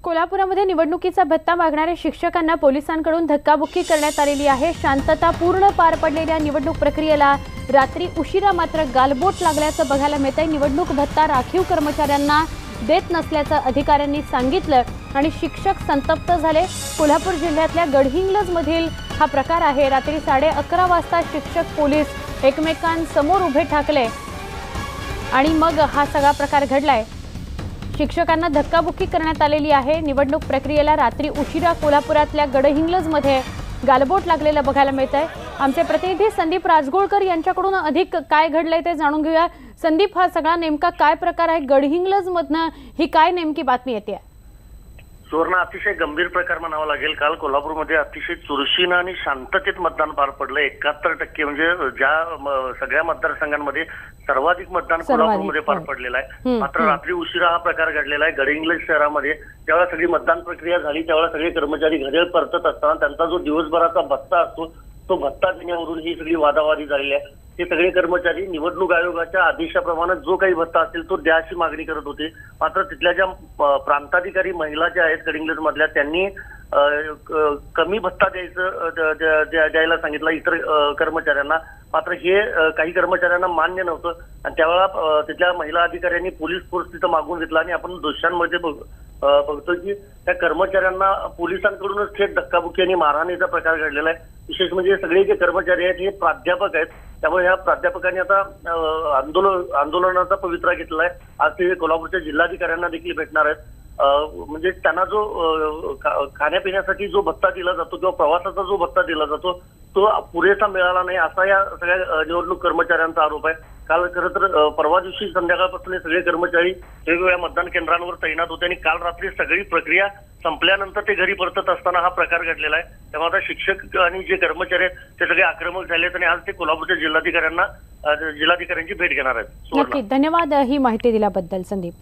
कोल्हापुरामध्ये निवडणुकीचा भत्ता मागणाऱ्या शिक्षकांना पोलिसांकडून धक्काबुक्की करण्यात आलेली आहे। शांततापूर्ण पार पडलेल्या निवडणूक प्रक्रियेला रात्री उशिरा मात्र गालबोट लागल्याचं बघायला मिळतंय। निवडणूक भत्ता राखीव कर्मचाऱ्यांना देत नसल्याचं अधिकाऱ्यांनी सांगितलं आणि शिक्षक संतप्त झाले। कोल्हापूर जिल्ह्यातल्या गडहिंग्लजमधील हा प्रकार आहे। रात्री 11:30 वाजता शिक्षक पोलीस एकमेकांसमोर उभे ठाकले आणि मग हा सगळा प्रकार घडलाय। शिक्षकांना धक्काबुक्की करण्यात आलेली आहे। निवडणूक प्रक्रियेला रात्री उशिरा कोल्हापुरातल्या गडहिंग्लजमध्ये गालबोट लागलेलं बघायला मिळतंय। आमचे प्रतिनिधी संदीप राजगोळकर यांच्याकडून अधिक काय घडलंय ते जाणून घेऊया। संदीप, हा सगळा नेमका काय प्रकार आहे? गडहिंग्लजमधनं ही काय नेमकी बातमी येते? सुवर्ण, अतिशय गंभीर प्रकार म्हणावा लागेल। काल कोल्हापूरमध्ये अतिशय चुरशीनं आणि शांततेत मतदान पार पडलं। 71% म्हणजे ज्या सगळ्या मतदारसंघांमध्ये सर्वाधिक मतदान कोल्हापूरमध्ये पार पडलेलं आहे। मात्र रात्री उशिरा हा प्रकार घडलेला आहे। गडहिंग्लज शहरामध्ये ज्यावेळेला सगळी मतदान प्रक्रिया झाली त्यावेळेला सगळे कर्मचारी घरी परतत असताना त्यांचा जो दिवसभराचा भत्ता असतो तो भत्ता देण्यावरून ही सगळी वादावादी झालेली आहे। हे सगळे कर्मचारी निवडणूक आयोगाच्या आदेशाप्रमाणे जो काही भत्ता असेल तो द्या अशी मागणी करत होते। मात्र तिथल्या ज्या प्रांताधिकारी महिला ज्या आहेत गडहिंग्लज मधल्या त्यांनी कमी भत्ता द्यायला सांगितलं इतर कर्मचाऱ्यांना। मात्र हे काही कर्मचाऱ्यांना मान्य नव्हतं आणि त्यावेळेला तिथल्या महिला अधिकाऱ्यांनी पोलीस फोर्स तिथं मागून घेतला आणि आपण दृश्यांमध्ये बघतो की त्या कर्मचाऱ्यांना पोलिसांकडूनच थेट धक्काबुक्की आणि मारहाणीचा प्रकार घडलेला आहे। विशेष म्हणजे सगळे जे कर्मचारी आहेत हे प्राध्यापक आहेत, त्यामुळे ह्या प्राध्यापकांनी आता आंदोलनाचा पवित्रा घेतलाय। आज ते कोल्हापूरच्या जिल्हाधिकाऱ्यांना देखील भेटणार आहेत। म्हणजे त्यांना जो खाण्यापिण्यासाठी जो भत्ता दिला जातो किंवा प्रवासाचा जो भत्ता दिला जातो तो पुरेसा मिळाला नाही असा या सगळ्या निवडणूक कर्मचाऱ्यांचा आरोप आहे। काल खरं तर परवा दिवशी संध्याकाळपासून सगळे कर्मचारी वेगवेगळ्या मतदान केंद्रांवर तैनात होते आणि काल रात्री सगळी प्रक्रिया संपल्यानंतर ते घरी परतत असताना हा प्रकार घडलेला आहे। त्यामुळे आता शिक्षक आणि जे कर्मचारी आहेत ते सगळे आक्रमक झाले आहेत आणि आज ते कोल्हापूरच्या जिल्हाधिकाऱ्यांची भेट घेणार आहेत। नक्की, धन्यवाद ही माहिती दिल्याबद्दल संदीप।